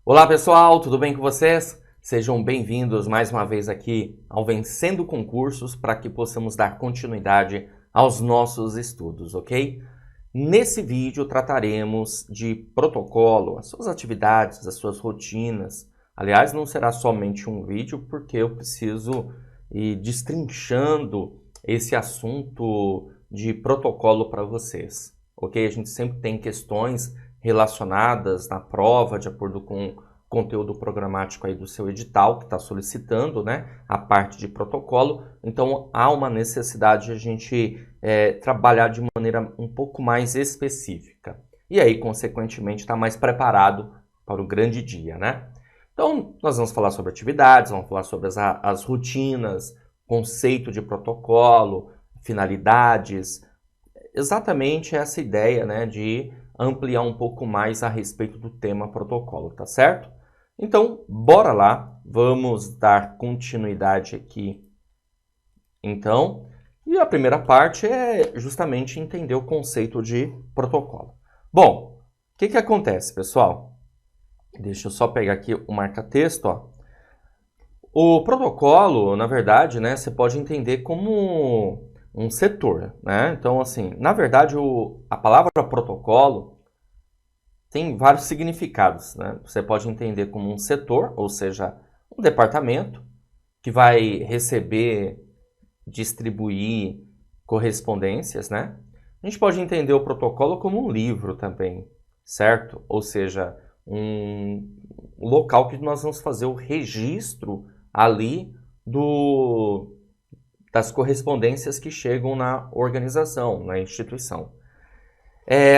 Olá pessoal, tudo bem com vocês? Sejam bem-vindos mais uma vez aqui ao Vencendo Concursos para que possamos dar continuidade aos nossos estudos, ok? Nesse vídeo trataremos de protocolo, as suas atividades, as suas rotinas. Aliás, não será somente um vídeo porque eu preciso ir destrinchando esse assunto de protocolo para vocês, ok? A gente sempre tem questões relacionadas na prova, de acordo com o conteúdo programático aí do seu edital, que está solicitando, né, a parte de protocolo. Então, há uma necessidade de a gente trabalhar de maneira um pouco mais específica. E aí, consequentemente, está mais preparado para o grande dia, né? Então, nós vamos falar sobre atividades, vamos falar sobre as rotinas, conceito de protocolo, finalidades, exatamente essa ideia, né, de ampliar um pouco mais a respeito do tema protocolo, tá certo? Então, bora lá, vamos dar continuidade aqui. Então, e a primeira parte é justamente entender o conceito de protocolo. Bom, o que acontece, pessoal? Deixa eu só pegar aqui o marca-texto, ó. O protocolo, na verdade, né, você pode entender como um setor, né? Então, assim, na verdade, a palavra protocolo tem vários significados, né? Você pode entender como um setor, ou seja, um departamento que vai receber, distribuir correspondências, né? A gente pode entender o protocolo como um livro também, certo? Ou seja, um local que nós vamos fazer o registro ali das correspondências que chegam na organização, na instituição.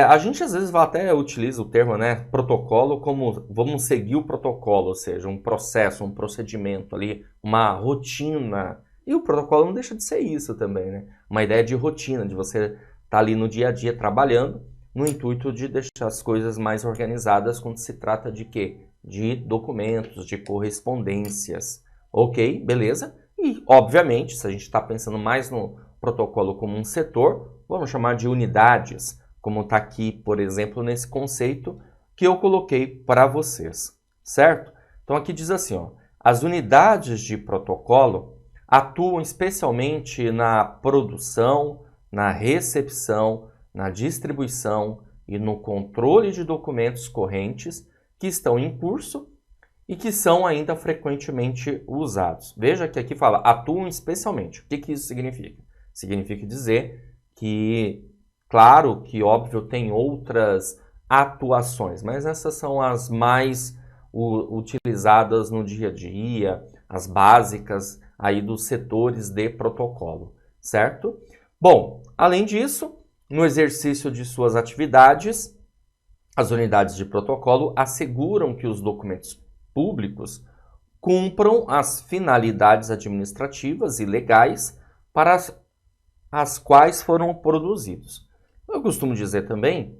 A gente às vezes até utiliza o termo, né, protocolo, como vamos seguir o protocolo, ou seja, um processo, um procedimento ali, uma rotina. E o protocolo não deixa de ser isso também, né? Uma ideia de rotina, de você estar ali no dia a dia trabalhando, no intuito de deixar as coisas mais organizadas quando se trata de quê? De documentos, de correspondências. Ok, beleza? E, obviamente, se a gente está pensando mais no protocolo como um setor, vamos chamar de unidades, como está aqui, por exemplo, nesse conceito que eu coloquei para vocês, certo? Então, aqui diz assim, ó, as unidades de protocolo atuam especialmente na produção, na recepção, na distribuição e no controle de documentos correntes que estão em curso e que são ainda frequentemente usados. Veja que aqui fala atuam especialmente. O que isso significa? Significa dizer que, claro que óbvio tem outras atuações, mas essas são as mais utilizadas no dia a dia, as básicas aí dos setores de protocolo, certo? Bom, além disso, no exercício de suas atividades, as unidades de protocolo asseguram que os documentos públicos cumpram as finalidades administrativas e legais para as quais foram produzidos. Eu costumo dizer também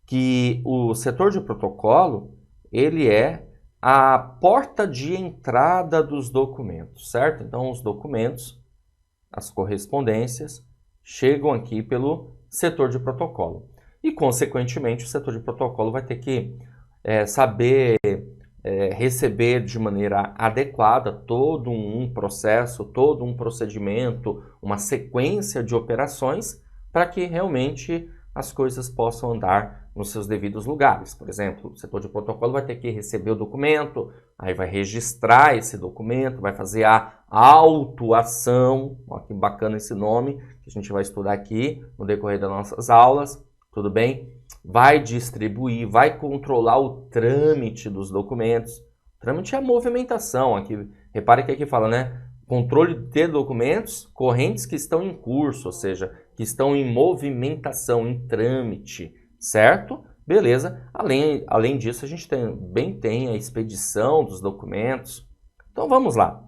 que o setor de protocolo, ele é a porta de entrada dos documentos, certo? Então, os documentos, as correspondências, chegam aqui pelo setor de protocolo. E, consequentemente, o setor de protocolo vai ter que saber receber de maneira adequada todo um processo, todo um procedimento, uma sequência de operações para que realmente as coisas possam andar nos seus devidos lugares. Por exemplo, o setor de protocolo vai ter que receber o documento, aí vai registrar esse documento, vai fazer a autuação, ó, que bacana esse nome, que a gente vai estudar aqui no decorrer das nossas aulas, tudo bem? Vai distribuir, vai controlar o trâmite dos documentos. O trâmite é a movimentação, aqui, repare que aqui fala, né? Controle de documentos correntes que estão em curso, ou seja, que estão em movimentação, em trâmite, certo? Beleza. Além disso, a gente também tem a expedição dos documentos. Então, vamos lá.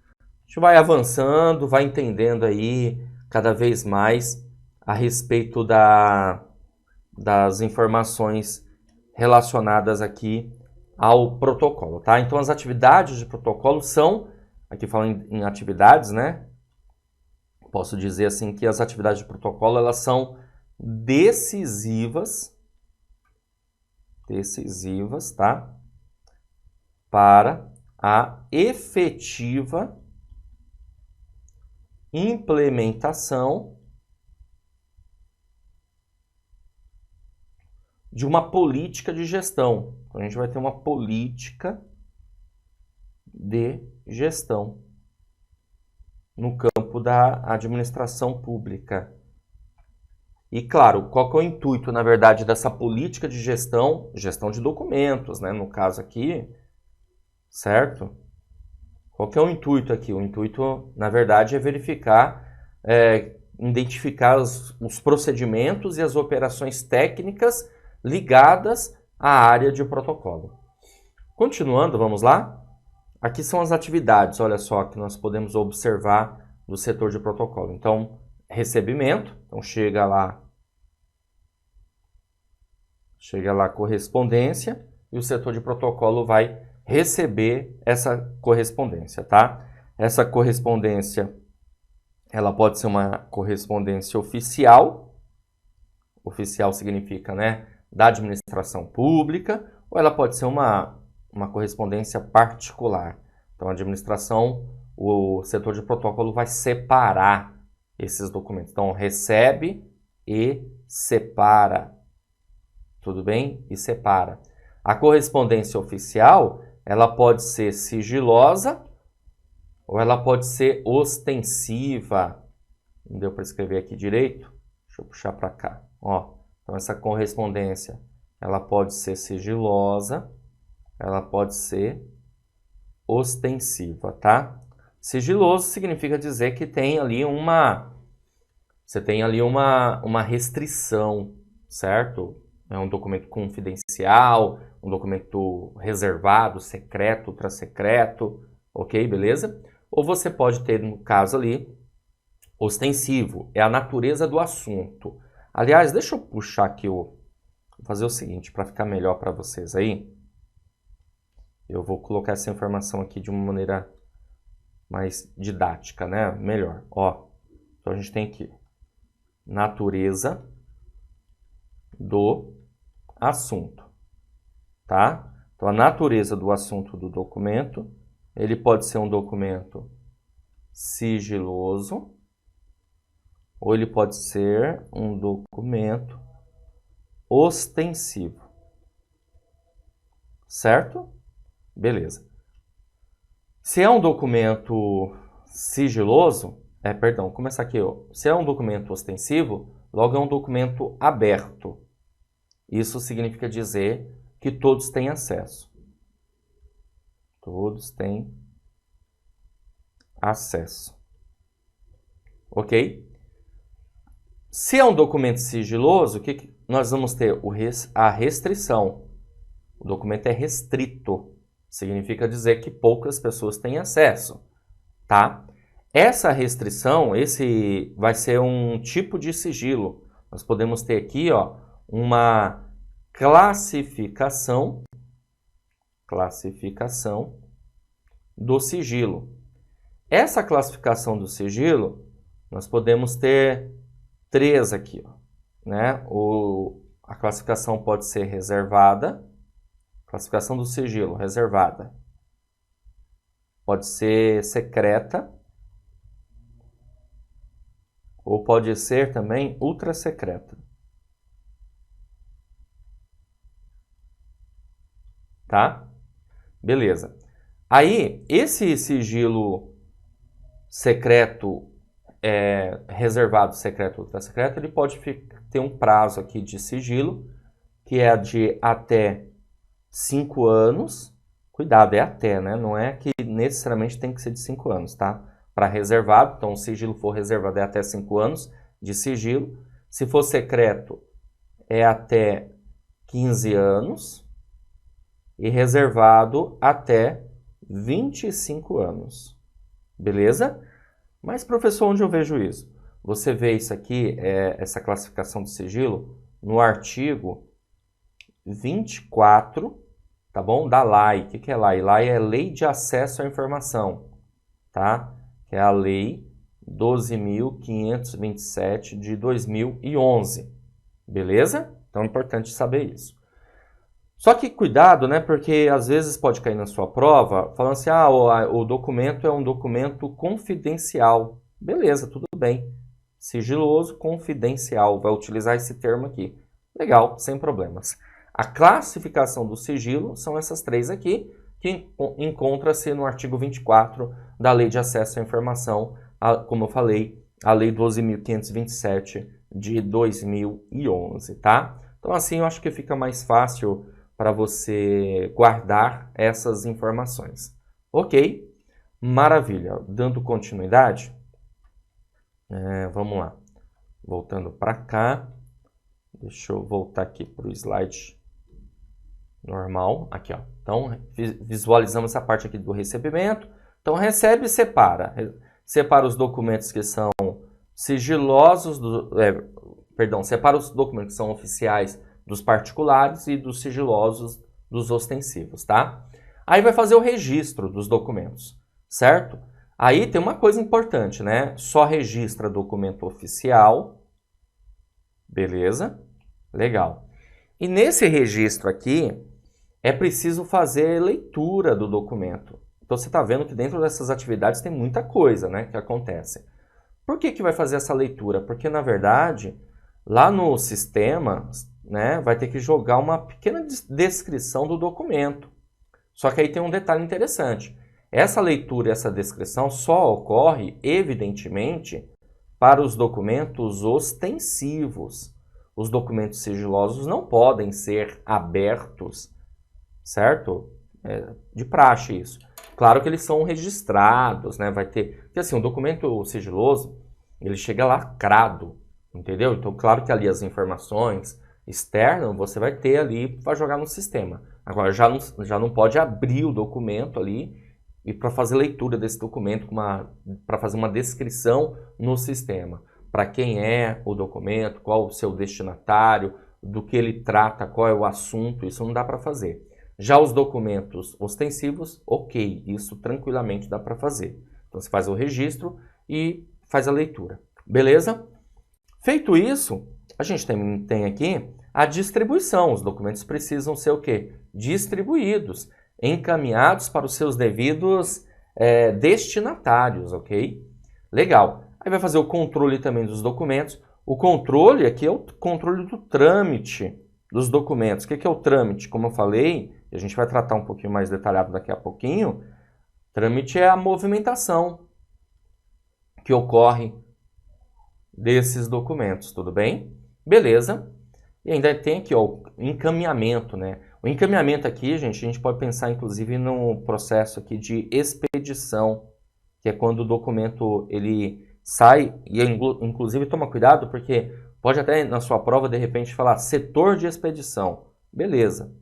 A gente vai avançando, vai entendendo aí cada vez mais a respeito das informações relacionadas aqui ao protocolo, tá? Então, as atividades de protocolo são, aqui falando em atividades, né? Posso dizer assim que as atividades de protocolo, elas são decisivas, tá? para a efetiva implementação de uma política de gestão. Então, a gente vai ter uma política de gestão no campo da administração pública. E, claro, qual que é o intuito, na verdade, dessa política de gestão? Gestão de documentos, né? No caso aqui, certo? Qual que é o intuito aqui? O intuito, na verdade, é verificar, identificar os procedimentos e as operações técnicas ligadas à área de protocolo. Continuando, vamos lá? Aqui são as atividades, olha só, que nós podemos observar do setor de protocolo. Então, recebimento, então chega lá a correspondência e o setor de protocolo vai receber essa correspondência, tá? Essa correspondência, ela pode ser uma correspondência oficial. Oficial significa, né, da administração pública, ou ela pode ser uma correspondência particular. Então, a administração, o setor de protocolo vai separar esses documentos. Então, recebe e separa. Tudo bem? E separa. A correspondência oficial, ela pode ser sigilosa ou ela pode ser ostensiva. Não deu para escrever aqui direito? Deixa eu puxar para cá. Ó, então, essa correspondência, ela pode ser sigilosa, ela pode ser ostensiva, tá? Sigiloso significa dizer que tem ali você tem ali uma restrição, certo? É um documento confidencial, um documento reservado, secreto, ultra-secreto, ok? Beleza? Ou você pode ter, no caso ali, ostensivo, é a natureza do assunto. Aliás, deixa eu puxar aqui, vou fazer o seguinte, para ficar melhor para vocês aí. Eu vou colocar essa informação aqui de uma maneira mais didática, né? Melhor. Ó, então a gente tem aqui natureza do assunto, tá? Então a natureza do assunto do documento, ele pode ser um documento sigiloso ou ele pode ser um documento ostensivo, certo? Beleza. Se é um documento sigiloso, começar aqui, ó. Se é um documento ostensivo, logo é um documento aberto. Isso significa dizer que todos têm acesso. Todos têm acesso. Ok? Se é um documento sigiloso, o que nós vamos ter? A restrição. O documento é restrito. Significa dizer que poucas pessoas têm acesso, tá? Essa restrição, esse vai ser um tipo de sigilo. Nós podemos ter aqui, ó, uma classificação do sigilo. Essa classificação do sigilo, nós podemos ter 3 aqui, ó, né? A classificação pode ser reservada. Classificação do sigilo, reservada. Pode ser secreta. Ou pode ser também ultra secreta. Tá? Beleza. Aí, esse sigilo secreto, reservado, secreto, ultra secreto, ele pode ter um prazo aqui de sigilo, que é de até 5 anos, cuidado, é até, né? Não é que necessariamente tem que ser de 5 anos, tá? Para reservado, então, se o sigilo for reservado é até 5 anos de sigilo. Se for secreto, é até 15 anos. E reservado até 25 anos. Beleza? Mas, professor, onde eu vejo isso? Você vê isso aqui, essa classificação do sigilo, no artigo 24, tá bom? Da LAI. O que é LAI? LAI é Lei de Acesso à Informação, tá? Que é a Lei 12.527 de 2011. Beleza? Então é importante saber isso. Só que cuidado, né? Porque às vezes pode cair na sua prova falando assim, o documento é um documento confidencial. Beleza, tudo bem. Sigiloso, confidencial. Vai utilizar esse termo aqui. Legal, sem problemas. A classificação do sigilo são essas três aqui, que encontra-se no artigo 24 da Lei de Acesso à Informação, como eu falei, a Lei 12.527 de 2011, tá? Então assim eu acho que fica mais fácil para você guardar essas informações. Ok? Maravilha. Dando continuidade, vamos lá. Voltando para cá. Deixa eu voltar aqui para o slide normal. Aqui, ó. Então, visualizamos essa parte aqui do recebimento. Então, recebe e separa. Separa os documentos que são sigilosos, separa os documentos que são oficiais dos particulares e dos sigilosos dos ostensivos, tá? Aí vai fazer o registro dos documentos, certo? Aí tem uma coisa importante, né? Só registra documento oficial, beleza? Legal. E nesse registro aqui, é preciso fazer leitura do documento. Então você está vendo que dentro dessas atividades tem muita coisa, né, que acontece. Por que vai fazer essa leitura? Porque, na verdade, lá no sistema, né, vai ter que jogar uma pequena descrição do documento. Só que aí tem um detalhe interessante. Essa leitura e essa descrição só ocorre, evidentemente, para os documentos ostensivos. Os documentos sigilosos não podem ser abertos, certo? De praxe isso. Claro que eles são registrados, né? Vai ter... Porque assim, o documento sigiloso, ele chega lacrado, entendeu? Então, claro que ali as informações externas você vai ter ali para jogar no sistema. Agora, já não pode abrir o documento ali e para fazer leitura desse documento, para fazer uma descrição no sistema. Para quem é o documento, qual o seu destinatário, do que ele trata, qual é o assunto, isso não dá para fazer. Já os documentos ostensivos, ok, isso tranquilamente dá para fazer. Então você faz o registro e faz a leitura, beleza? Feito isso, a gente tem aqui a distribuição. Os documentos precisam ser o quê? Distribuídos, encaminhados para os seus devidos destinatários, ok? Legal. Aí vai fazer o controle também dos documentos. O controle aqui é o controle do trâmite dos documentos. O que é o trâmite? Como eu falei, e a gente vai tratar um pouquinho mais detalhado daqui a pouquinho, trâmite é a movimentação que ocorre desses documentos, tudo bem? Beleza. E ainda tem aqui o encaminhamento, né? O encaminhamento aqui, gente, a gente pode pensar inclusive no processo aqui de expedição, que é quando o documento ele sai, e inclusive toma cuidado, porque pode até na sua prova de repente falar setor de expedição. Beleza,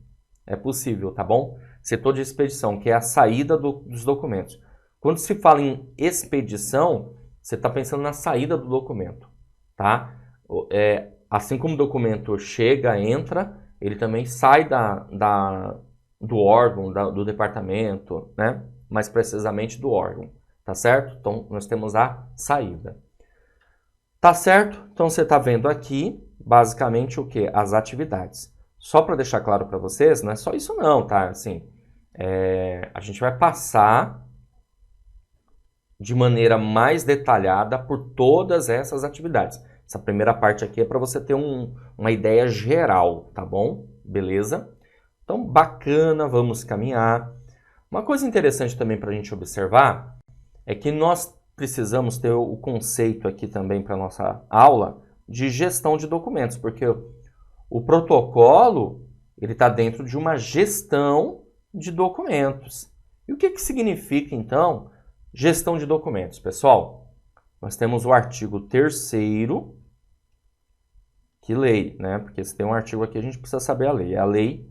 é possível, tá bom? Setor de expedição, que é a saída dos documentos. Quando se fala em expedição, você está pensando na saída do documento, tá? Assim como o documento chega, entra, ele também sai do órgão, do departamento, né? Mais precisamente do órgão. Tá certo? Então, nós temos a saída. Tá certo? Então, você está vendo aqui, basicamente, o que? As atividades. Só para deixar claro para vocês, não é só isso não, tá? Assim, a gente vai passar de maneira mais detalhada por todas essas atividades. Essa primeira parte aqui é para você ter uma ideia geral, tá bom? Beleza? Então, bacana, vamos caminhar. Uma coisa interessante também para a gente observar é que nós precisamos ter o conceito aqui também para a nossa aula de gestão de documentos, porque o protocolo ele está dentro de uma gestão de documentos. E o que significa, então, gestão de documentos? Pessoal, nós temos o artigo 3º, que lei, né? Porque se tem um artigo aqui, a gente precisa saber a lei. É a Lei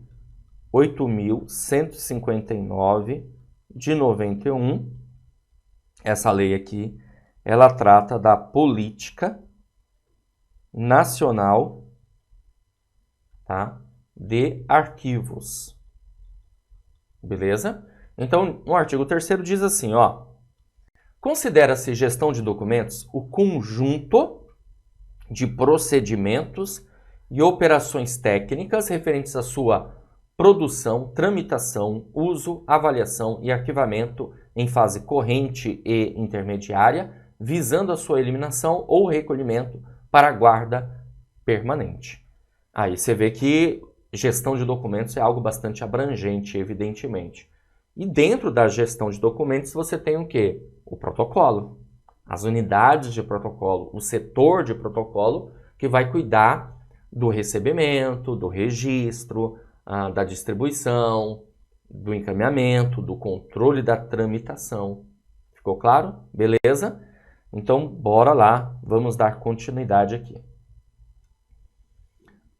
8.159 de 91. Essa lei aqui, ela trata da política nacional, tá, de arquivos. Beleza? Então, no artigo 3º diz assim, ó: considera-se gestão de documentos o conjunto de procedimentos e operações técnicas referentes à sua produção, tramitação, uso, avaliação e arquivamento em fase corrente e intermediária, visando a sua eliminação ou recolhimento para guarda permanente. Aí você vê que gestão de documentos é algo bastante abrangente, evidentemente. E dentro da gestão de documentos você tem o quê? O protocolo, as unidades de protocolo, o setor de protocolo que vai cuidar do recebimento, do registro, da distribuição, do encaminhamento, do controle da tramitação. Ficou claro? Beleza? Então, bora lá, vamos dar continuidade aqui.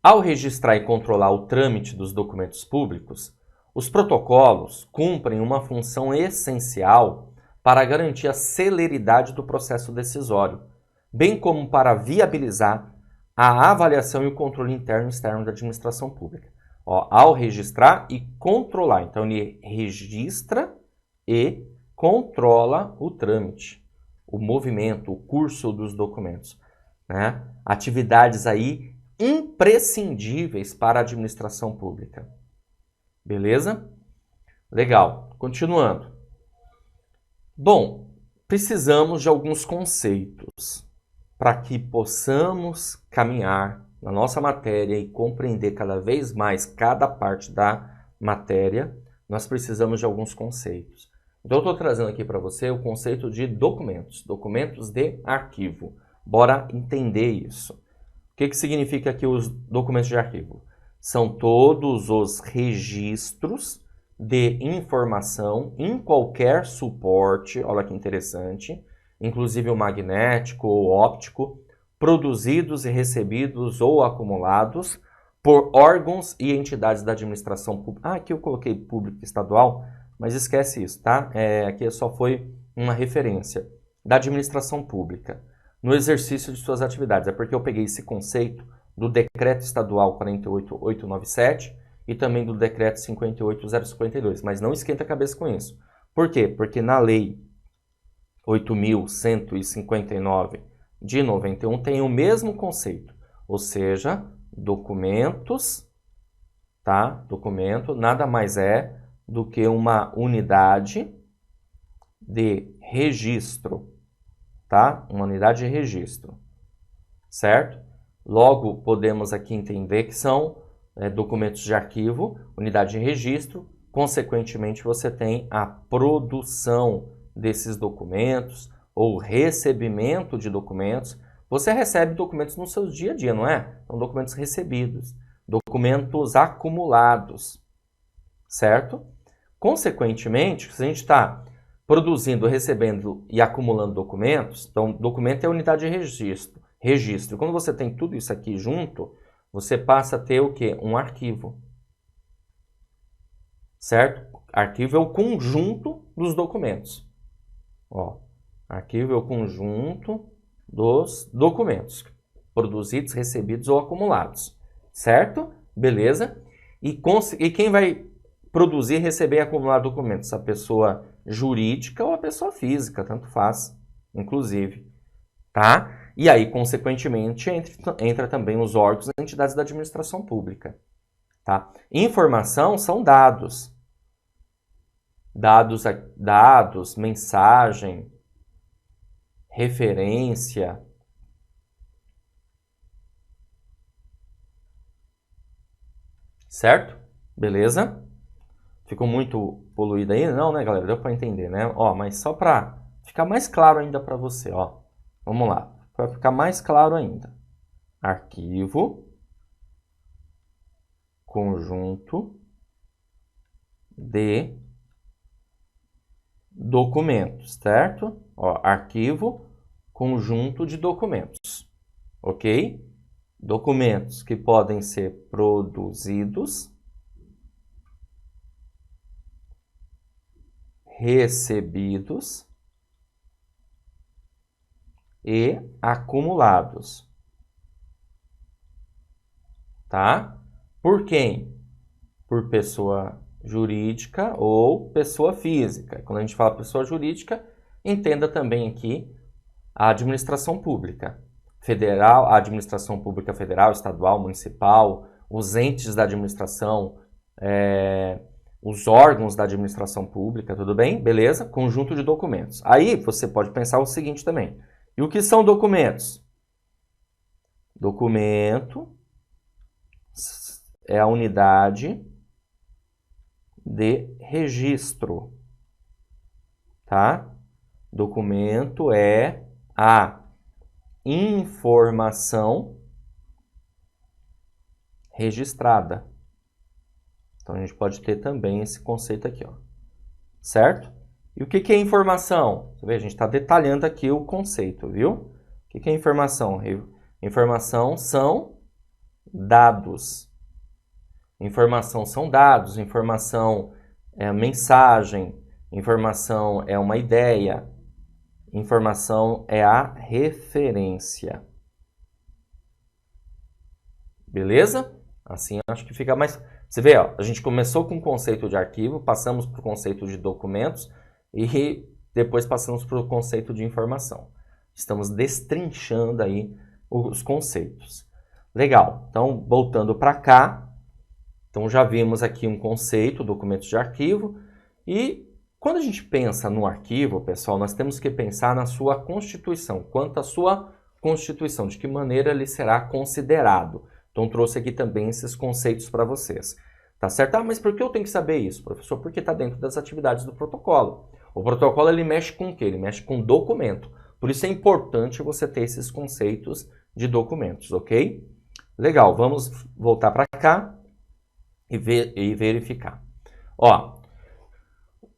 Ao registrar e controlar o trâmite dos documentos públicos, os protocolos cumprem uma função essencial para garantir a celeridade do processo decisório, bem como para viabilizar a avaliação e o controle interno e externo da administração pública. Ao registrar e controlar, então ele registra e controla o trâmite, o movimento, o curso dos documentos, né? Atividades aí imprescindíveis para a administração pública. Beleza? Legal. Continuando. Bom, precisamos de alguns conceitos para que possamos caminhar na nossa matéria e compreender cada vez mais cada parte da matéria. Nós precisamos de alguns conceitos. Então, eu estou trazendo aqui para você o conceito de documentos, documentos de arquivo. Bora entender isso. O que significa aqui os documentos de arquivo? São todos os registros de informação em qualquer suporte, olha que interessante, inclusive o magnético ou óptico, produzidos e recebidos ou acumulados por órgãos e entidades da administração pública. Aqui eu coloquei público e estadual, mas esquece isso, tá? Aqui só foi uma referência da administração pública no exercício de suas atividades. É porque eu peguei esse conceito do Decreto Estadual 48897 e também do Decreto 58052, mas não esquenta a cabeça com isso. Por quê? Porque na Lei 8.159 de 91 tem o mesmo conceito, ou seja, documentos, tá? Documento nada mais é do que uma unidade de registro, tá? Uma unidade de registro, certo? Logo, podemos aqui entender que são documentos de arquivo, unidade de registro, consequentemente você tem a produção desses documentos ou recebimento de documentos. Você recebe documentos no seu dia a dia, não é? São documentos recebidos, documentos acumulados, certo? Consequentemente, se a gente está produzindo, recebendo e acumulando documentos, então documento é unidade de registro. Registro. Quando você tem tudo isso aqui junto, você passa a ter o quê? Um arquivo. Certo? Arquivo é o conjunto dos documentos. Arquivo é o conjunto dos documentos produzidos, recebidos ou acumulados. Certo? Beleza? E quem vai produzir, receber e acumular documentos? A pessoa jurídica ou a pessoa física, tanto faz, inclusive. Tá? E aí, consequentemente, entra também os órgãos e entidades da administração pública. Tá? Informação são dados. Dados, mensagem, referência. Certo? Beleza? Ficou muito poluído aí? Não, né, galera? Deu para entender, né? Mas só para ficar mais claro ainda para você, Vamos lá. Para ficar mais claro ainda. Arquivo, conjunto de documentos, certo? Arquivo, conjunto de documentos, ok? Documentos que podem ser produzidos, recebidos e acumulados, tá? Por quem? Por pessoa jurídica ou pessoa física. Quando a gente fala pessoa jurídica, entenda também aqui a administração pública federal, a administração pública federal, estadual, municipal, os entes da administração os órgãos da administração pública, tudo bem? Beleza? Conjunto de documentos. Aí você pode pensar o seguinte também. E o que são documentos? Documento é a unidade de registro, tá? Documento é a informação registrada. Então, a gente pode ter também esse conceito aqui, ó. Certo? E o que é informação? Você vê, a gente está detalhando aqui o conceito, viu? O que é informação? Informação são dados. Informação são dados, informação é mensagem, informação é uma ideia, informação é a referência. Beleza? Assim acho que fica mais... Você vê, ó, a gente começou com o conceito de arquivo, passamos para o conceito de documentos e depois passamos para o conceito de informação. Estamos destrinchando aí os conceitos. Legal, então voltando para cá, então já vimos aqui um conceito, documentos de arquivo, e quando a gente pensa no arquivo, pessoal, nós temos que pensar na sua constituição, quanto à sua constituição, de que maneira ele será considerado. Então trouxe aqui também esses conceitos para vocês. Tá certo? Ah, mas por que eu tenho que saber isso, professor? Porque está dentro das atividades do protocolo. O protocolo ele mexe com o quê? Ele mexe com documento. Por isso é importante você ter esses conceitos de documentos, ok? Legal, vamos voltar para cá e verificar. Ó,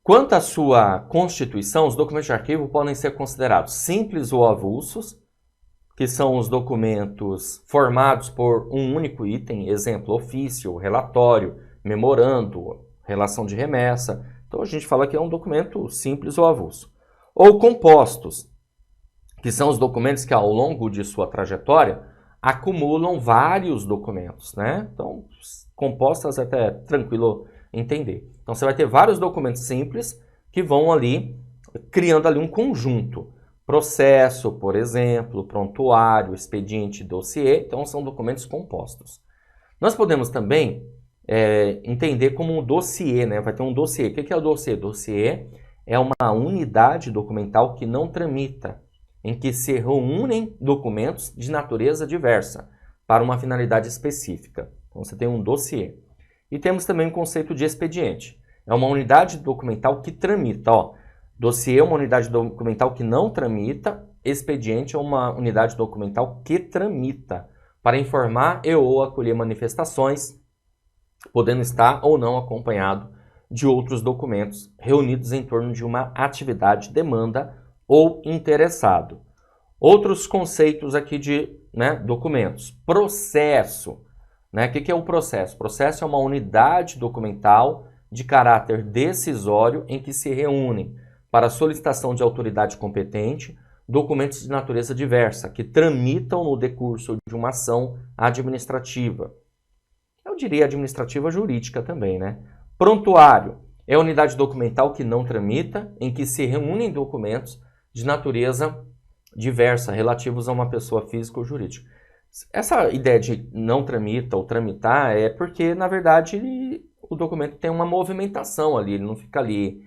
quanto à sua constituição, os documentos de arquivo podem ser considerados simples ou avulsos, que são os documentos formados por um único item, exemplo, ofício, relatório, memorando, relação de remessa. Então a gente fala que é um documento simples ou avulso. Ou compostos, que são os documentos que ao longo de sua trajetória acumulam vários documentos, né? Então, compostas é até tranquilo entender. Então você vai ter vários documentos simples que vão ali criando ali um conjunto. Processo, por exemplo, prontuário, expediente, dossiê, então são documentos compostos. Nós podemos também entender como um dossiê, né? Vai ter um dossiê. O que é o dossiê? Dossiê é uma unidade documental que não tramita, em que se reúnem documentos de natureza diversa para uma finalidade específica. Então você tem um dossiê. E temos também o conceito de expediente. É uma unidade documental que tramita, ó. Dossiê é uma unidade documental que não tramita, expediente é uma unidade documental que tramita para informar e ou acolher manifestações, podendo estar ou não acompanhado de outros documentos reunidos em torno de uma atividade, demanda ou interessado. Outros conceitos aqui de documentos. Processo. O que é o processo? Processo é uma unidade documental de caráter decisório em que se reúnem para solicitação de autoridade competente, documentos de natureza diversa, que tramitam no decurso de uma ação administrativa. Eu diria administrativa jurídica também, né? Prontuário é a unidade documental que não tramita, em que se reúnem documentos de natureza diversa, relativos a uma pessoa física ou jurídica. Essa ideia de não tramita ou tramitar é porque, na verdade, o documento tem uma movimentação ali, ele não fica ali...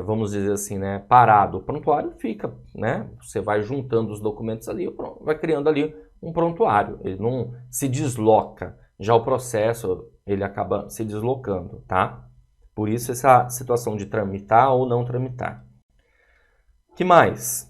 vamos dizer assim, né, parado. O prontuário fica, né? Você vai juntando os documentos ali, vai criando ali um prontuário. Ele não se desloca. Já o processo, ele acaba se deslocando, tá? Por isso essa situação de tramitar ou não tramitar. Que mais?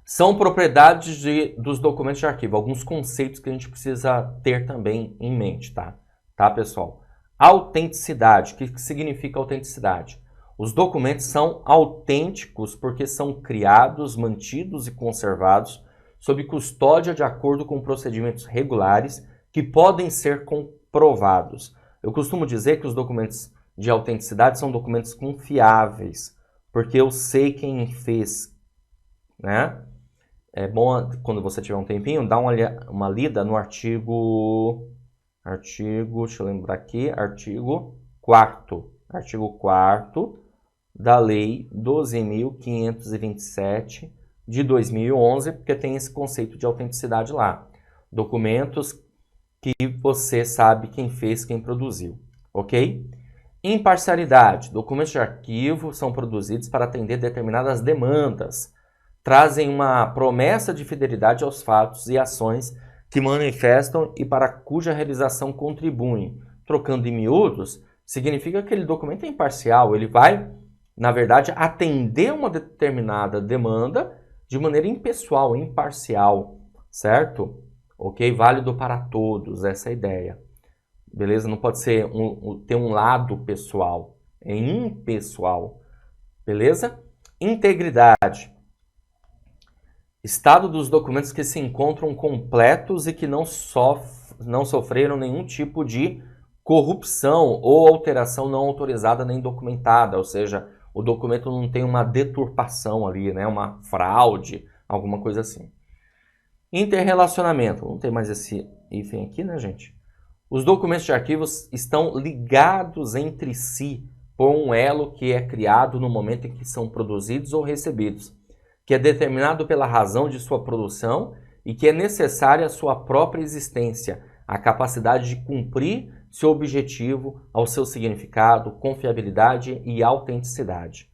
São propriedades dos documentos de arquivo. Alguns conceitos que a gente precisa ter também em mente, tá? Tá, pessoal? Autenticidade. O que significa autenticidade? Os documentos são autênticos porque são criados, mantidos e conservados sob custódia de acordo com procedimentos regulares que podem ser comprovados. Eu costumo dizer que os documentos de autenticidade são documentos confiáveis, porque eu sei quem fez, né? É bom, quando você tiver um tempinho, dar uma lida no artigo, deixa eu lembrar aqui, artigo 4º. Artigo 4º da Lei 12.527 de 2011, porque tem esse conceito de autenticidade lá. Documentos que você sabe quem fez, quem produziu. ok? Imparcialidade. Documentos de arquivo são produzidos para atender determinadas demandas. Trazem uma promessa de fidelidade aos fatos e ações que manifestam e para cuja realização contribuem. Trocando em miúdos, significa que aquele documento é imparcial, ele vai, na verdade, atender uma determinada demanda de maneira impessoal, imparcial, certo? Ok? Válido para todos, essa é a ideia. Beleza? Não pode ser ter um lado pessoal, é impessoal. Beleza? Integridade. Estado dos documentos que se encontram completos e que não sofreram nenhum tipo de corrupção ou alteração não autorizada nem documentada, ou seja, o documento não tem uma deturpação ali, né, uma fraude, alguma coisa assim. Interrelacionamento, não tem mais esse hífen aqui, né, gente? Os documentos de arquivos estão ligados entre si por um elo que é criado no momento em que são produzidos ou recebidos, que é determinado pela razão de sua produção e que é necessária a sua própria existência, a capacidade de cumprir seu objetivo, ao seu significado, confiabilidade e autenticidade.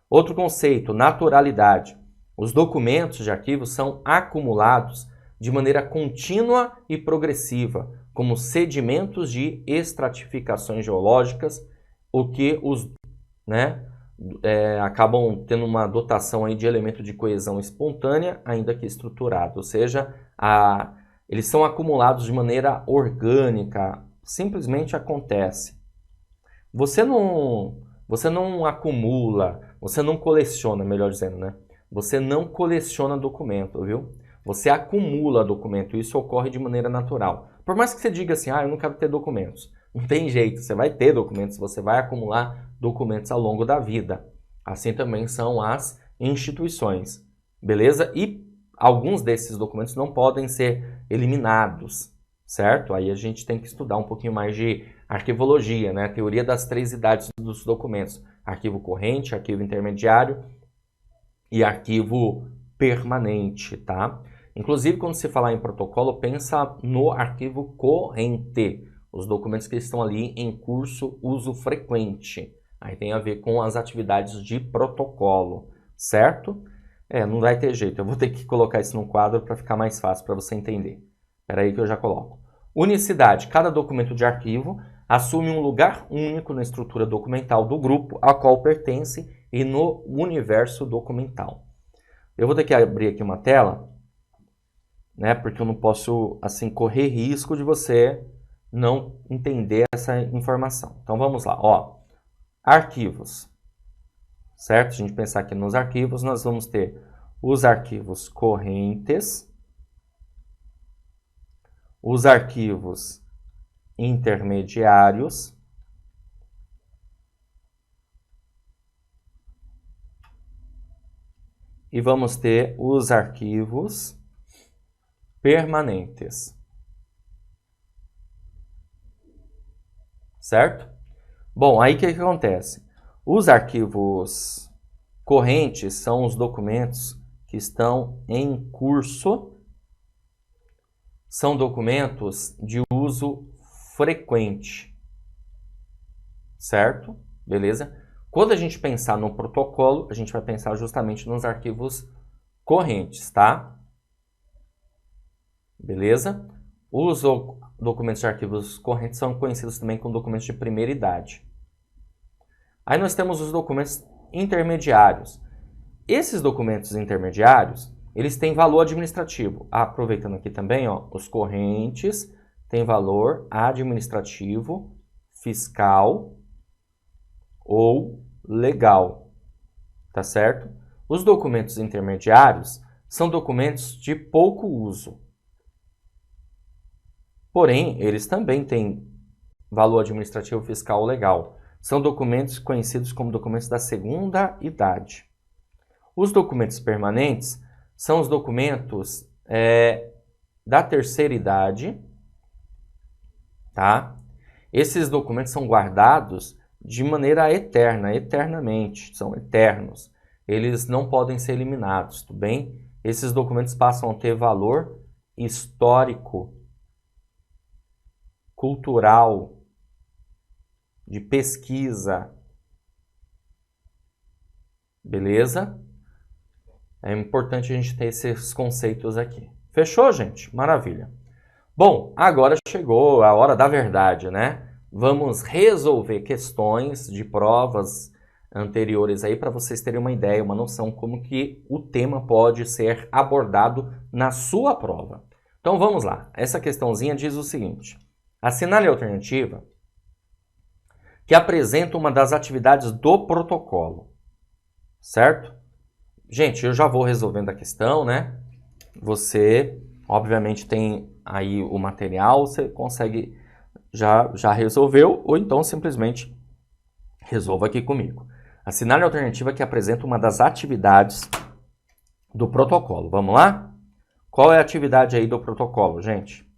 Outro conceito, naturalidade. Os documentos de arquivo são acumulados de maneira contínua e progressiva, como sedimentos de estratificações geológicas, o que os, acabam tendo uma dotação aí de elemento de coesão espontânea, ainda que estruturado, ou seja, eles são acumulados de maneira orgânica, simplesmente acontece. Você não acumula, você não coleciona, melhor dizendo, né? Você não coleciona documento, viu? Você acumula documento, isso ocorre de maneira natural. Por mais que você diga assim, eu não quero ter documentos. Não tem jeito, você vai ter documentos, você vai acumular documentos ao longo da vida. Assim também são as instituições, beleza? E alguns desses documentos não podem ser eliminados, certo? Aí a gente tem que estudar um pouquinho mais de arquivologia, né? Teoria das 3 idades dos documentos. Arquivo corrente, arquivo intermediário e arquivo permanente, tá? Inclusive, quando se falar em protocolo, pensa no arquivo corrente, os documentos que estão ali em curso uso frequente. Aí tem a ver com as atividades de protocolo, certo? Não vai ter jeito, eu vou ter que colocar isso no quadro para ficar mais fácil para você entender. Espera aí que eu já coloco. Unicidade. Cada documento de arquivo assume um lugar único na estrutura documental do grupo a qual pertence e no universo documental. Eu vou ter que abrir aqui uma tela, né, porque eu não posso assim correr risco de você não entender essa informação. Então vamos lá, ó. Arquivos, certo? Se a gente pensar aqui nos arquivos, nós vamos ter os arquivos correntes, os arquivos intermediários, e vamos ter os arquivos permanentes, certo? Bom, aí o que acontece? Os arquivos correntes são os documentos que estão em curso, são documentos de uso frequente, certo? Beleza? Quando a gente pensar no protocolo, a gente vai pensar justamente nos arquivos correntes, tá? Beleza? Os documentos de arquivos correntes são conhecidos também como documentos de primeira idade. Aí nós temos os documentos intermediários. Esses documentos intermediários, eles têm valor administrativo. Aproveitando aqui também, ó, os correntes têm valor administrativo, fiscal ou legal, tá certo? Os documentos intermediários são documentos de pouco uso. Porém, eles também têm valor administrativo, fiscal ou legal. São documentos conhecidos como documentos da segunda idade. Os documentos permanentes são os documentos da terceira idade, tá? Esses documentos são guardados de maneira eterna, eternamente, são eternos. Eles não podem ser eliminados, tudo bem? Esses documentos passam a ter valor histórico, cultural, de pesquisa. Beleza? É importante a gente ter esses conceitos aqui. Fechou, gente? Maravilha. Bom, agora chegou a hora da verdade, né? Vamos resolver questões de provas anteriores aí para vocês terem uma ideia, uma noção como que o tema pode ser abordado na sua prova. Então vamos lá. Essa questãozinha diz o seguinte: assinale a alternativa que apresenta uma das atividades do protocolo, certo? Gente, eu já vou resolvendo a questão, né? Você, obviamente, tem aí o material, você consegue, já resolveu, ou então simplesmente resolva aqui comigo. Assinale a alternativa que apresenta uma das atividades do protocolo. Vamos lá? Qual é a atividade aí do protocolo, gente?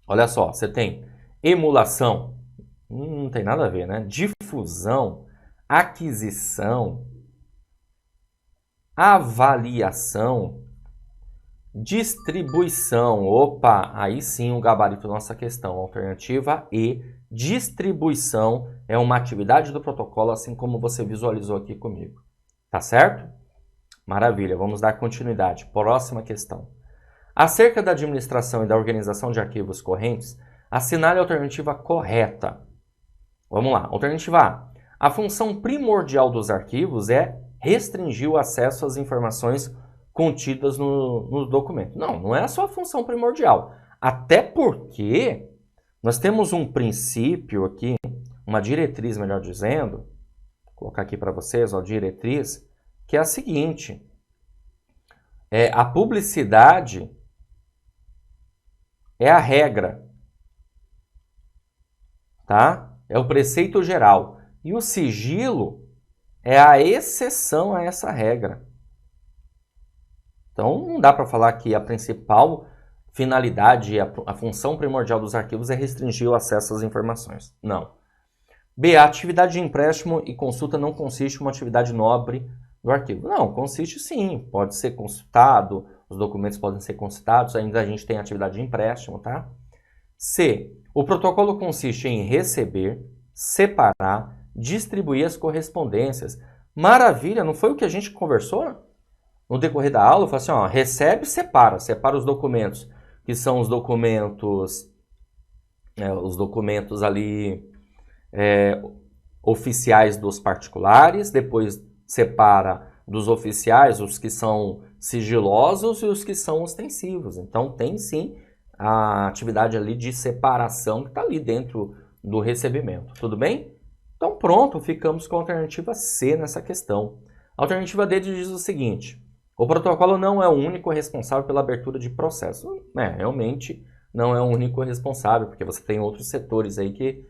Olha só, você tem emulação, não tem nada a ver, né? Difusão, aquisição, avaliação, distribuição. Opa, aí sim o gabarito da nossa questão. Alternativa E, distribuição, é uma atividade do protocolo, assim como você visualizou aqui comigo. Tá certo? Maravilha, vamos dar continuidade. Próxima questão. Acerca da administração e da organização de arquivos correntes, assinale a alternativa correta. Vamos lá. Alternativa A. A função primordial dos arquivos é restringir o acesso às informações contidas no documento. Não é a sua função primordial. Até porque nós temos um princípio aqui, uma diretriz, melhor dizendo, vou colocar aqui para vocês, ó, diretriz, que é a seguinte: a publicidade é a regra, tá? É o preceito geral. E o sigilo é a exceção a essa regra. Então, não dá para falar que a principal finalidade, a função primordial dos arquivos é restringir o acesso às informações. Não. B. A atividade de empréstimo e consulta não consiste em uma atividade nobre do arquivo. Não, consiste sim. Pode ser consultado, os documentos podem ser consultados, ainda a gente tem atividade de empréstimo, tá? C. O protocolo consiste em receber, separar, distribuir as correspondências. Maravilha, não foi o que a gente conversou? No decorrer da aula, eu falo assim, ó, recebe e separa os documentos, que são os documentos ali oficiais dos particulares, depois separa dos oficiais os que são sigilosos e os que são ostensivos. Então tem sim a atividade ali de separação que está ali dentro do recebimento, tudo bem? Então pronto, ficamos com a alternativa C nessa questão. A alternativa D diz o seguinte: o protocolo não é o único responsável pela abertura de processo. Realmente não é o único responsável, porque você tem outros setores aí que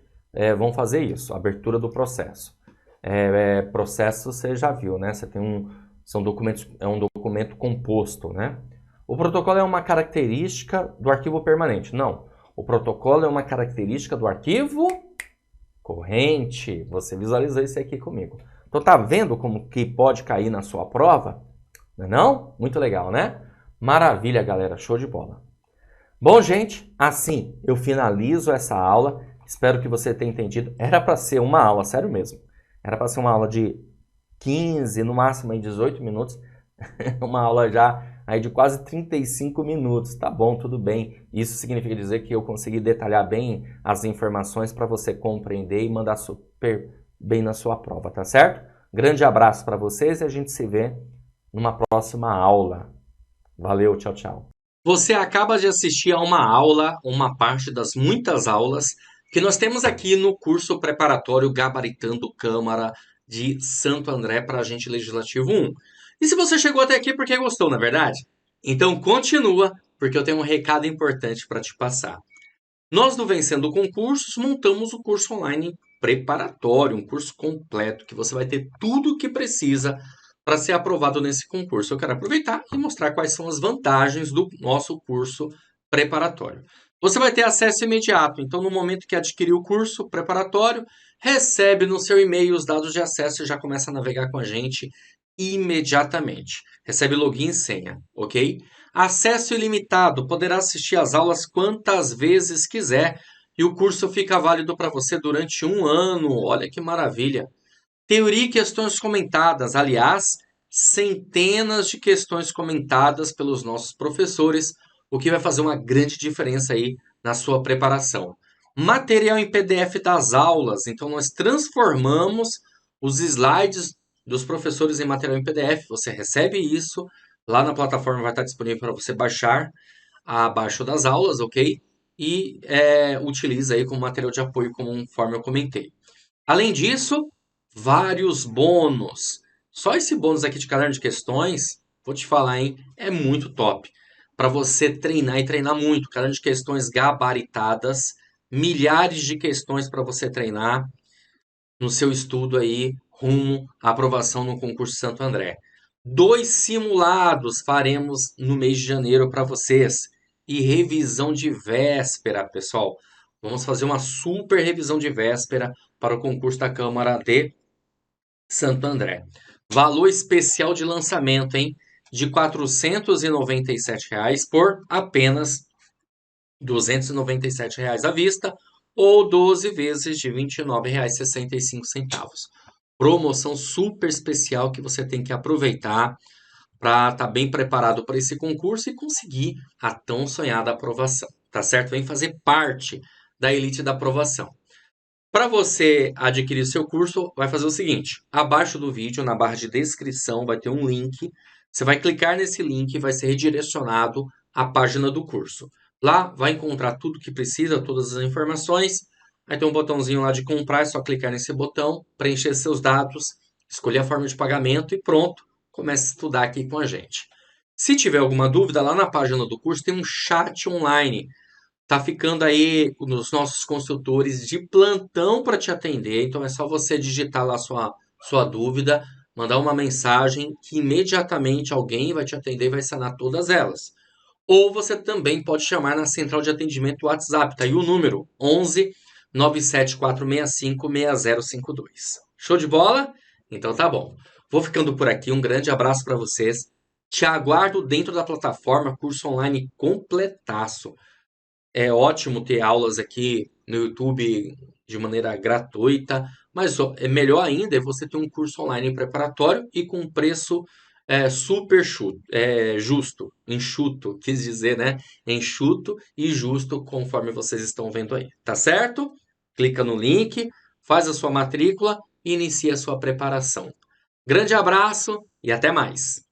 vão fazer isso, a abertura do processo. Processo você já viu, né? Você tem são documentos, é um documento composto, né? O protocolo é uma característica do arquivo permanente. Não, o protocolo é uma característica do arquivo corrente. Você visualizou isso aqui comigo. Então tá vendo como que pode cair na sua prova? Não? Muito legal, né? Maravilha, galera. Show de bola. Bom, gente, assim eu finalizo essa aula. Espero que você tenha entendido. Era para ser uma aula, sério mesmo. Era para ser uma aula de 15, no máximo aí 18 minutos. Uma aula já aí de quase 35 minutos. Tá bom, tudo bem. Isso significa dizer que eu consegui detalhar bem as informações para você compreender e mandar super bem na sua prova, tá certo? Grande abraço para vocês e a gente se vê numa próxima aula. Valeu, tchau, tchau. Você acaba de assistir a uma aula, uma parte das muitas aulas que nós temos aqui no curso preparatório Gabaritando Câmara de Santo André para Agente Legislativo 1. E se você chegou até aqui porque gostou, não é verdade? Então continua, porque eu tenho um recado importante para te passar. Nós do Vencendo Concursos montamos o curso online preparatório, um curso completo que você vai ter tudo o que precisa para ser aprovado nesse concurso. Eu quero aproveitar e mostrar quais são as vantagens do nosso curso preparatório. Você vai ter acesso imediato, então no momento que adquirir o curso preparatório, recebe no seu e-mail os dados de acesso e já começa a navegar com a gente imediatamente. Recebe login e senha, ok? Acesso ilimitado, poderá assistir às aulas quantas vezes quiser. e o curso fica válido para você durante um ano. Olha que maravilha! Teoria e questões comentadas. Aliás, centenas de questões comentadas pelos nossos professores, o que vai fazer uma grande diferença aí na sua preparação. Material em PDF das aulas. Então, nós transformamos os slides dos professores em material em PDF. Você recebe isso, lá na plataforma vai estar disponível para você baixar abaixo das aulas, ok? E utiliza aí como material de apoio, conforme eu comentei. Além disso, vários bônus. Só esse bônus aqui de caderno de questões, vou te falar, hein? É muito top. Para você treinar e treinar muito. Caderno de questões gabaritadas, milhares de questões para você treinar no seu estudo aí rumo à aprovação no concurso Santo André. 2 simulados faremos no mês de janeiro para vocês. E revisão de véspera, pessoal. Vamos fazer uma super revisão de véspera para o concurso da Câmara de Santo André. Valor especial de lançamento, hein? De R$ 497 por apenas R$ 297 à vista ou 12 vezes de R$ 29,65. Promoção super especial que você tem que aproveitar para estar bem preparado para esse concurso e conseguir a tão sonhada aprovação, tá certo? Vem fazer parte da elite da aprovação. Para você adquirir seu curso, vai fazer o seguinte: abaixo do vídeo, na barra de descrição, vai ter um link. Você vai clicar nesse link e vai ser redirecionado à página do curso. Lá vai encontrar tudo que precisa, todas as informações. Aí tem um botãozinho lá de comprar, é só clicar nesse botão, preencher seus dados, escolher a forma de pagamento e pronto, comece a estudar aqui com a gente. Se tiver alguma dúvida, lá na página do curso tem um chat online. Tá ficando aí nos nossos consultores de plantão para te atender. Então é só você digitar lá sua dúvida, mandar uma mensagem que imediatamente alguém vai te atender e vai sanar todas elas. Ou você também pode chamar na central de atendimento WhatsApp, tá aí o número 11 97465 6052. Show de bola? Então tá bom. Vou ficando por aqui. Um grande abraço para vocês. Te aguardo dentro da plataforma, curso online completaço. É ótimo ter aulas aqui no YouTube de maneira gratuita, mas é melhor ainda é você ter um curso online preparatório e com um preço super justo, enxuto, quis dizer, né? Enxuto e justo, conforme vocês estão vendo aí, tá certo? Clica no link, faz a sua matrícula e inicia a sua preparação. Grande abraço e até mais!